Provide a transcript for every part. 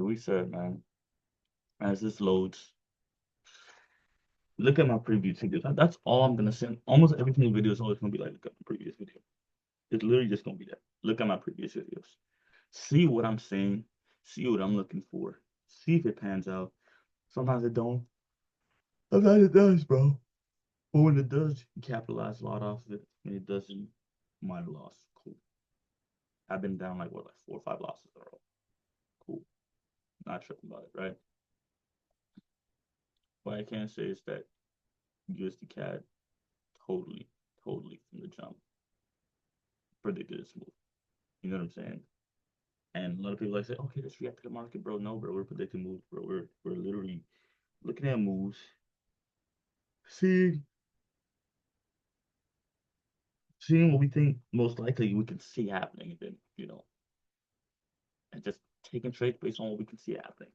we said, man, as this loads, look at my previous videos. That's all I'm gonna send. Almost every single video is always gonna be like, look at my previous video. It's literally just gonna be that. Look at my previous videos. See what I'm saying. See what I'm looking for. See if it pans out. Sometimes it don't. Sometimes it does, bro. But when it does, you capitalize a lot off of it. When it doesn't, you might have lost. Cool. I've been down like what, like 4 or 5 losses in a row. Cool. Not tripping about it, right? What I can say is that USD CAD totally, totally from the jump predicted this move. You know what I'm saying? And a lot of people like say, okay, let's react to the market, bro. No, bro, we're predicting moves, bro. We're literally looking at moves, seeing seeing what we think most likely we can see happening, and then and just taking trades based on what we can see happening.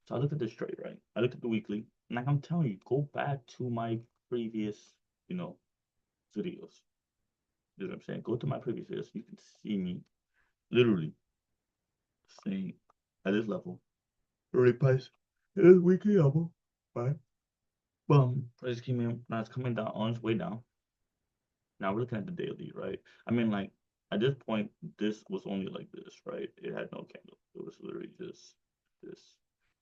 So I looked at this trade, right? I looked at the weekly, and like I'm telling you, go back to my previous, you know, videos. You know what I'm saying? Go to my previous videos. You can see me literally saying at this level, early price, it is weekly level, right? Price came in, now it's coming down on its way down. Now we're looking at the daily, right? I mean, like at this point, this was only like this, right? It had no candle. It was literally just this.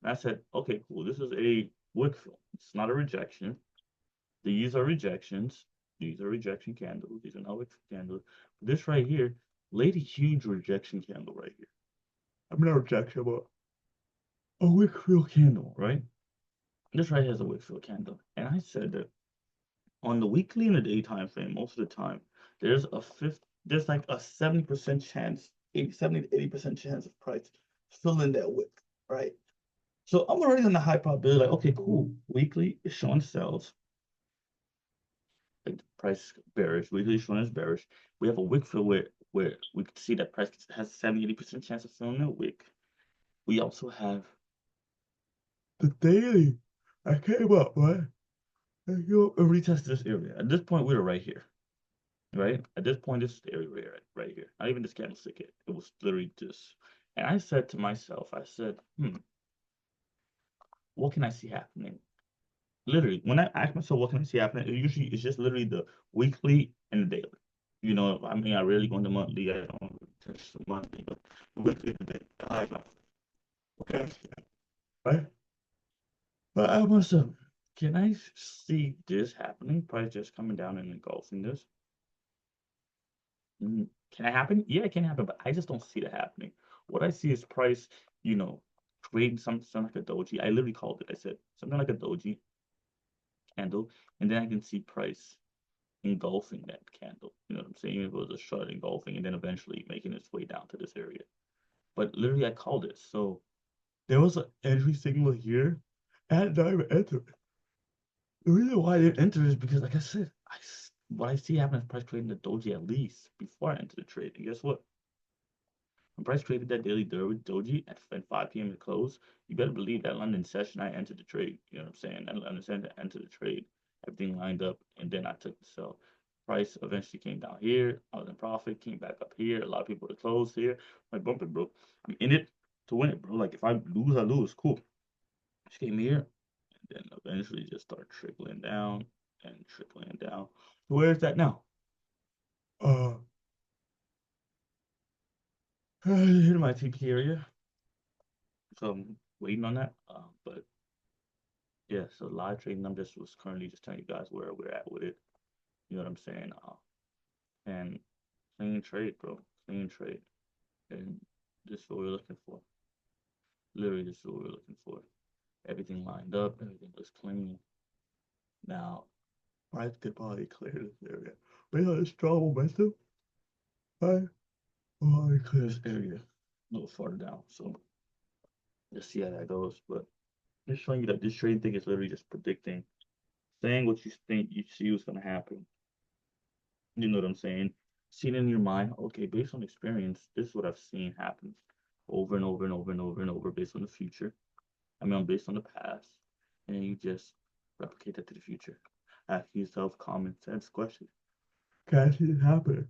And I said, okay, cool. This is a wick fill. It's not a rejection. These are rejections. These are rejection candles. These are not wick candles. This right here laid a huge rejection candle right here. I mean, not rejection, but a wick fill candle, right? This right here has a wick fill candle. And I said that on the weekly and the day time frame, most of the time, there's like a 70% chance, 70 to 80% chance of price filling that wick, right? So I'm already on the high probability, like, okay, cool. Weekly is showing sells, like the price bearish. Weekly is showing as bearish. We have a wick fill where we can see that price has 70, 80% chance of filling that wick. We also have the daily. I came up, right? I came up and retested this area. At this point, we were right here. Right? At this point, this is the area right here. Not even this candlestick yet. It was literally this. And I said to myself, I said, what can I see happening? Literally, when I ask myself, what can I see happening? It usually it's just literally the weekly and the daily. I mean, I rarely go into monthly. I don't touch the monthly, but the weekly and the daily. I like that. Okay, right? But I was, can I see this happening? Price just coming down and engulfing this. Can it happen? Yeah, it can happen, but I just don't see that happening. What I see is price, you know, creating something like a doji. I literally called it. I said something like a doji candle, and then I can see price engulfing that candle. You know what I'm saying? Even if it was a short engulfing, and then eventually making its way down to this area. But literally, I called it. So there was an entry signal here, and I even entered. The reason why I didn't enter is because, like I said, what I see happening is price creating the doji at least before I enter the trade. And guess what? When Price created that daily doji at 5 p.m. to close, you better believe that London session I entered the trade. You know what I'm saying? That London session I entered the trade. Everything lined up, and then I took the sell. Price eventually came down here. I was in profit, came back up here. A lot of people to close here. Like, bump it, bro. I'm in it to win it, bro. Like, if I lose, I lose. Cool. Just came here, and then eventually just start trickling down and trickling down. So where is that now? Uh, hit my TP area. So I'm waiting on that. But yeah, so live trading, I'm just was currently just telling you guys where we're at with it. You know what I'm saying? And clean trade, bro. Clean trade. And this is what we're looking for. Literally, this is what we're looking for. Everything lined up, everything looks clean. Now, price could probably clear this area. We have a strong momentum. Right? Oh, clear this area a little farther down. So let's see how that goes. But just showing you that this trading thing is literally just predicting, saying what you think you see what's gonna happen. You know what I'm saying? Seen in your mind, okay, based on experience, this is what I've seen happen over and over and over and over and over based on the future. I mean, based on the past. And then you just replicate that to the future. Ask yourself common sense questions. Can I see this happening?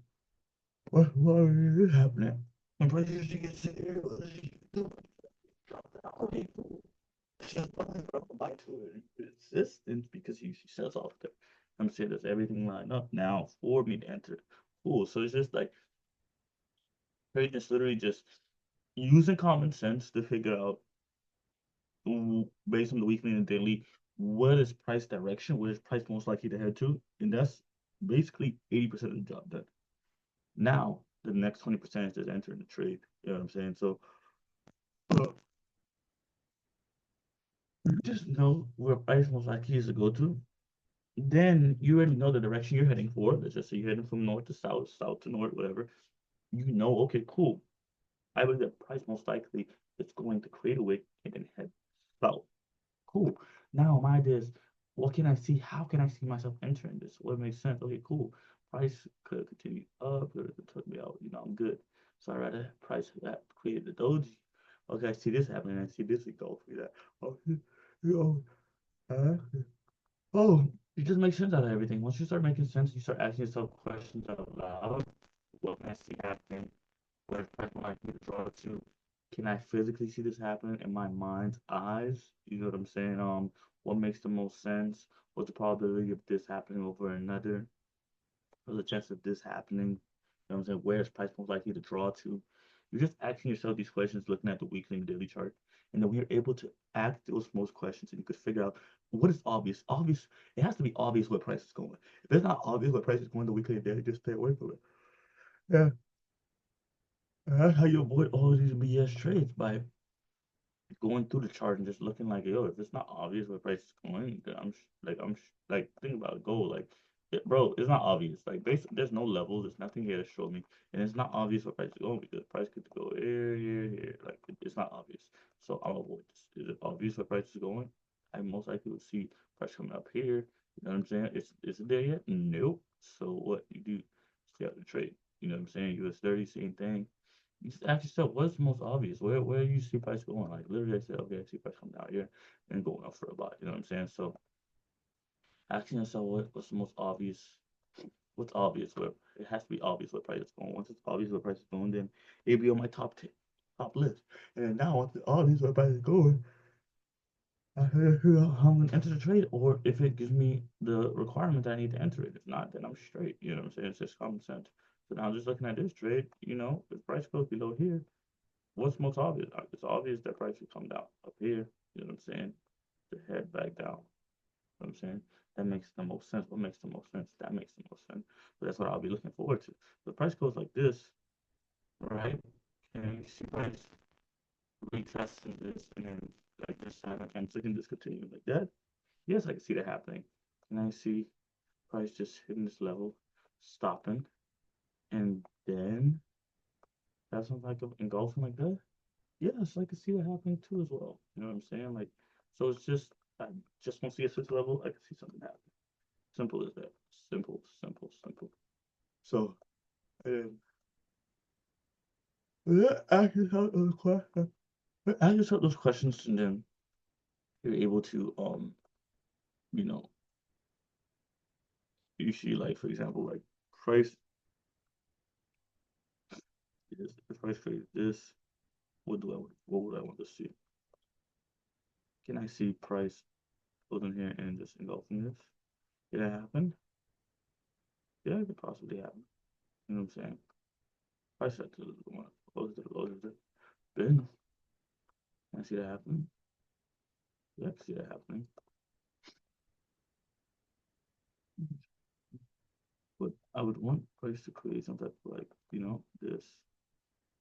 Why is this happening? When prices you get sick, Okay, cool. Just buying, bro. Buy to resistance because he sells off there. I'm saying does everything line up now for me to enter? Cool. So it's just like trading is literally just using common sense to figure out based on the weekly and daily what is price direction, where is price most likely to head to, and that's basically 80% of the job done. Now the next 20% is just entering the trade. You know what I'm saying? So uh, you just know where price most likely is to go to. Then you already know the direction you're heading for. Let's just say you're heading from north to south, south to north, whatever. You know, okay, cool. I believe the price most likely is going to create a wick and then head south. Cool. Now my idea is, what can I see? How can I see myself entering this? What makes sense? Okay, cool. Price could continue up, or it could took me out. You know, I'm good. So I rather price that created the doji. Okay, I see this happening. I see this go through that. Okay, you know, oh, it just makes sense out of everything. Once you start making sense, you start asking yourself questions out loud. What can I see happening? What is people like me to draw to? Can I physically see this happening in my mind's eyes? You know what I'm saying? What makes the most sense? What's the probability of this happening over another? What's the chance of this happening? You know what I'm saying? Where is price most likely to draw to? You're just asking yourself these questions, looking at the weekly and daily chart, and then we are able to ask those most questions, and you could figure out what is obvious. Obvious. It has to be obvious what price is going. If it's not obvious what price is going, the weekly and daily, just stay away from it. Yeah, and that's how you avoid all of these BS trades by going through the chart and just looking like, yo, if it's not obvious where price is going, then like, think about gold. Like, bro, it's not obvious. Like, basically, there's no level. There's nothing here to show me. And it's not obvious where price is going because price could go here, here, here. Like, it's not obvious. So I'll avoid this. Is it obvious where price is going? I most likely will see price coming up here. You know what I'm saying? Is it there yet? Nope. So what you do? Stay out the trade. You know what I'm saying? US 30, same thing. You just ask yourself, what's the most obvious? Where do you see price going? Like literally, I said, okay, I see price coming down here and going up for a buy. You know what I'm saying? So asking yourself, what's the most obvious? What's obvious? Where it has to be obvious where price is going. Once it's obvious where price is going, then it'll be on my top list. And now once it's obvious where price is going, I figure out how I'm gonna enter the trade, or if it gives me the requirement that I need to enter it. If not, then I'm straight. You know what I'm saying? It's just common sense. So now just looking at this trade, you know, if price goes below here, what's most obvious? It's obvious that price will come down up here. You know what I'm saying? To head back down. You know what I'm saying? That makes the most sense. What makes the most sense? That makes the most sense. So that's what I'll be looking forward to. The price goes like this, right? And you see price retesting this and then like this time and so can just continue like that. Yes, I can see that happening. And I see price just hitting this level, stopping, and then have something like engulfing like that. Yes, I can see that happening too as well. You know what I'm saying? Like, so it's just I just want to see a switch level. I can see something happen. Simple as that. Simple, simple, simple. So, um, ask yourself those questions. Ask yourself those questions, and then you're able to, you know, you see, like for example, like price is the price trade this. What would I want to see? Can I see price closing here and just engulfing this? Did that happen? Yeah, it could possibly happen. You know what I'm saying? Price set to the one close to the close of Then I see that happening. Yeah, I can see that happening. But I would want price to create some type of like, you know, this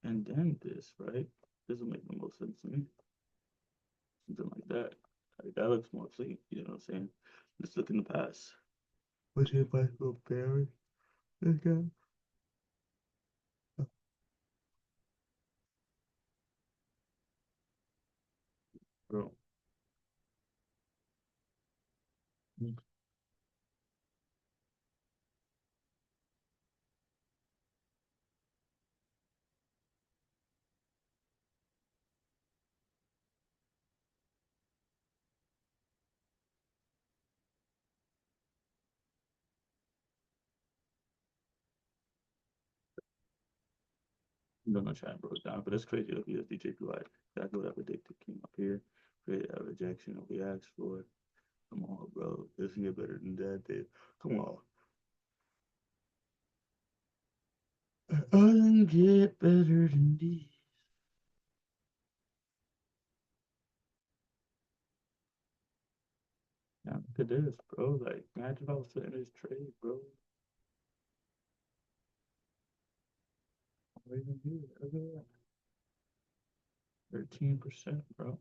and then this, right? This will make the most sense to me. Something like that. Like that looks more clean, you know what I'm saying? Let's look in the past. What's your advice for Barry? Again? Bro. I'm gonna try and break it down, but it's crazy. Look, USD JPY. Exactly what I predicted came up here. Created a rejection that we asked for. Come on, bro. This can get better than that, dude. Come on. It doesn't get better than this. Yeah, look at this, bro. Like, imagine if I was sitting in this trade, bro. Not even here. Look at that. 13%, bro.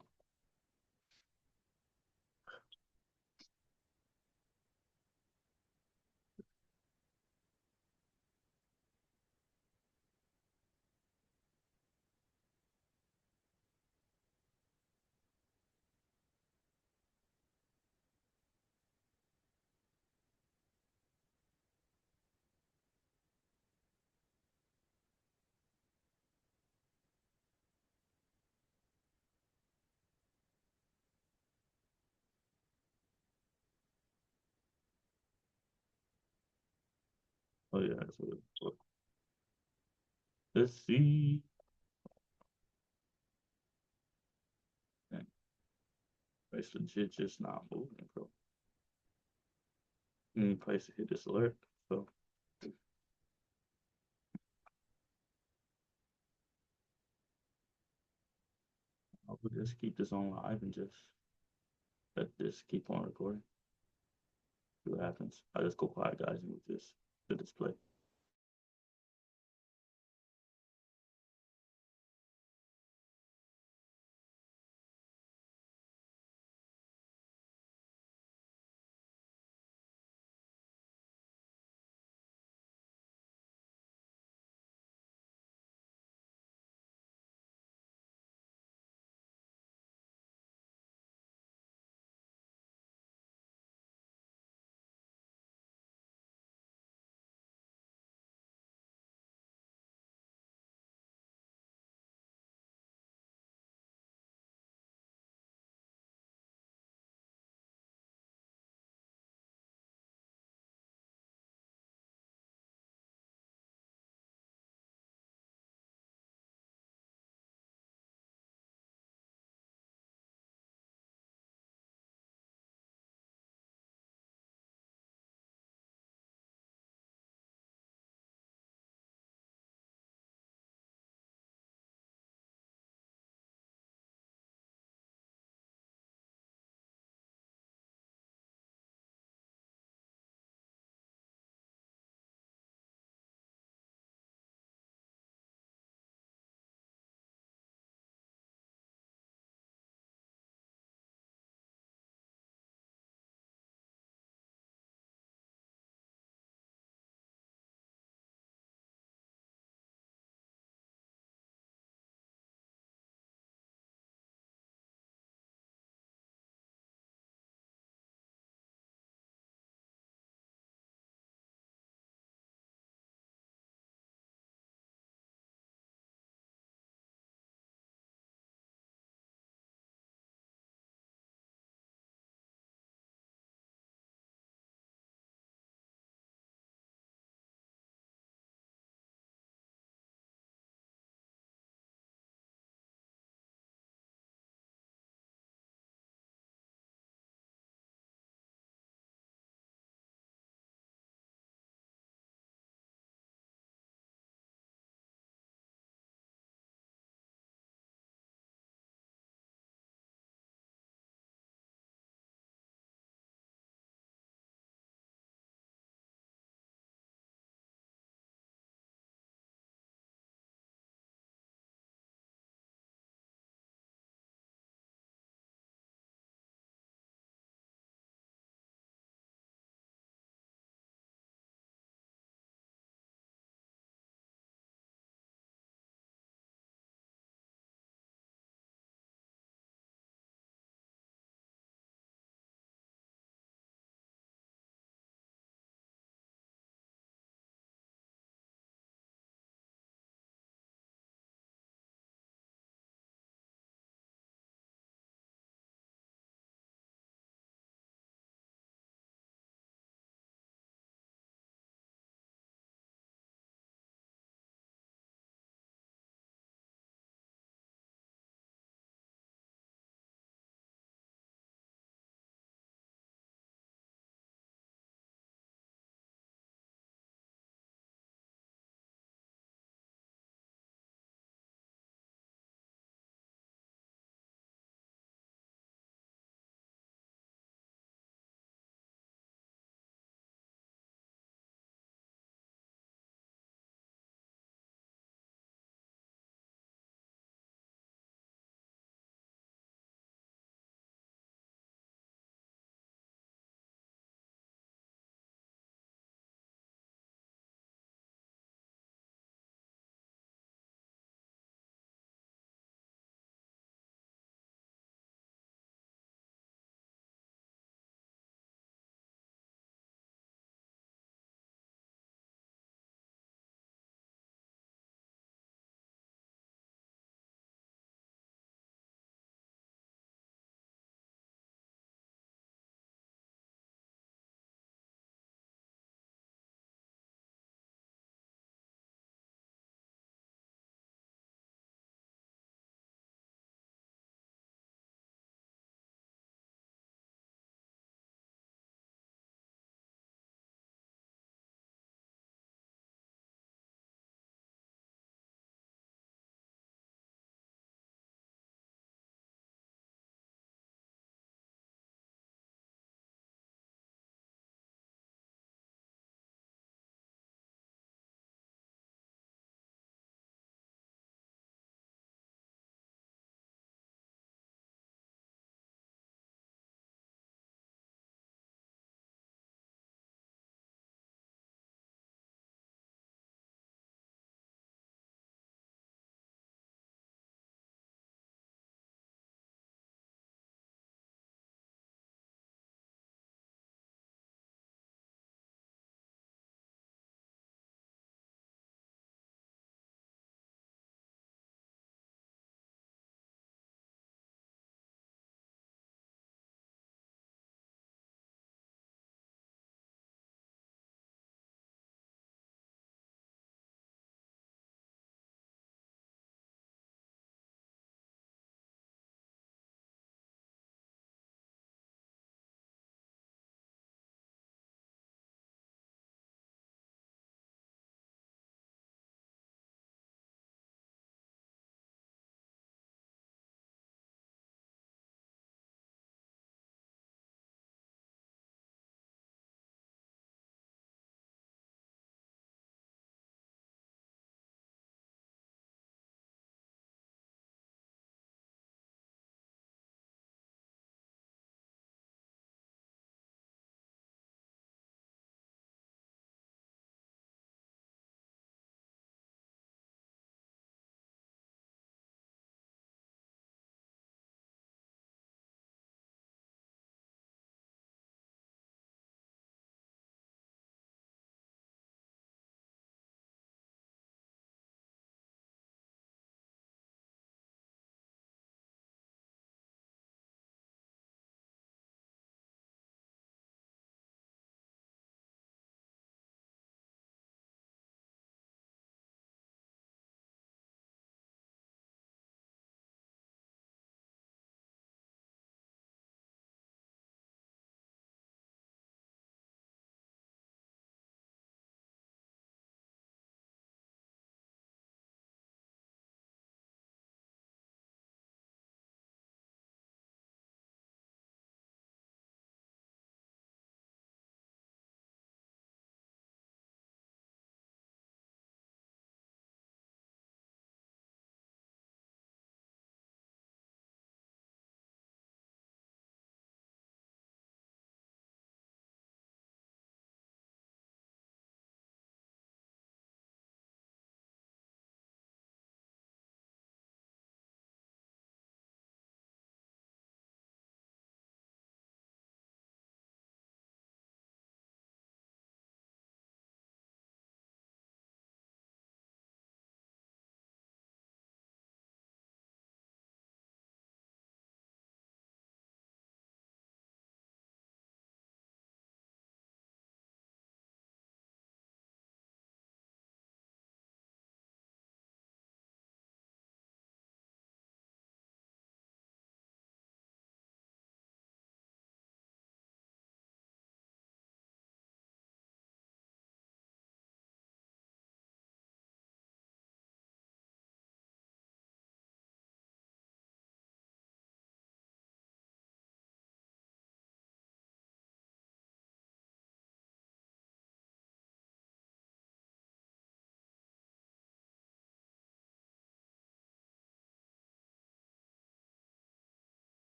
Oh, yeah, that's what it. Let's see. Man, it's legit just not moving, bro. Any place to hit this alert. So I will just keep this on live and just let this keep on recording. See what happens. I just go quiet, guys, and we just the display.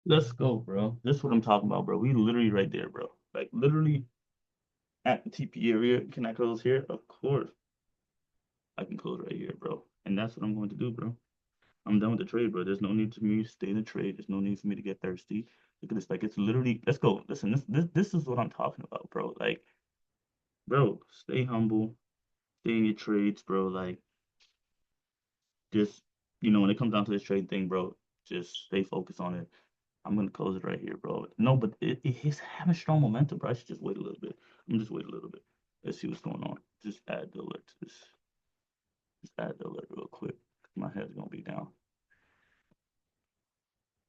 Let's go, bro. This is what I'm talking about, bro. We literally right there, bro. Like literally at the TP area. Can I close here? Of course. I can close right here, bro. And that's what I'm going to do, bro. I'm done with the trade, bro. There's no need for me to stay in the trade. There's no need for me to get thirsty. Look at this. Like it's literally let's go. Listen, this is what I'm talking about, bro. Like, bro, stay humble, stay in your trades, bro. Like just when it comes down to this trade thing, bro, just stay focused on it. I'm gonna close it right here, bro. No, but it's having strong momentum, bro. I should just wait a little bit. I'm just wait a little bit. Let's see what's going on. Just add the alert to this. Just add the alert real quick. My head's gonna be down.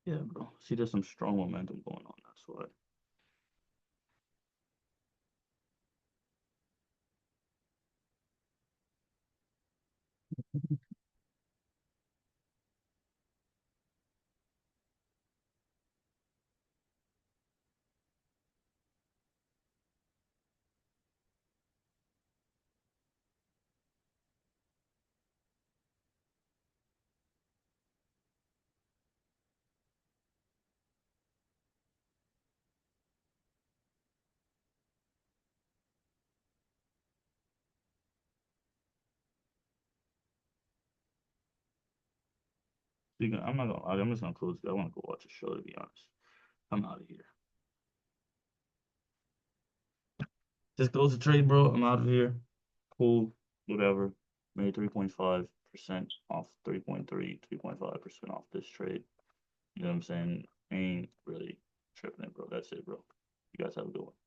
Yeah, bro. See, there's some strong momentum going on. That's why. I'm not gonna lie. I'm just gonna close it. I want to go watch a show. To be honest, I'm out of here. Just close the trade, bro. I'm out of here. Cool. Whatever. Made 3.5% off 3.3, 3.5% off this trade. You know what I'm saying? Ain't really tripping it, bro. That's it, bro. You guys have a good one.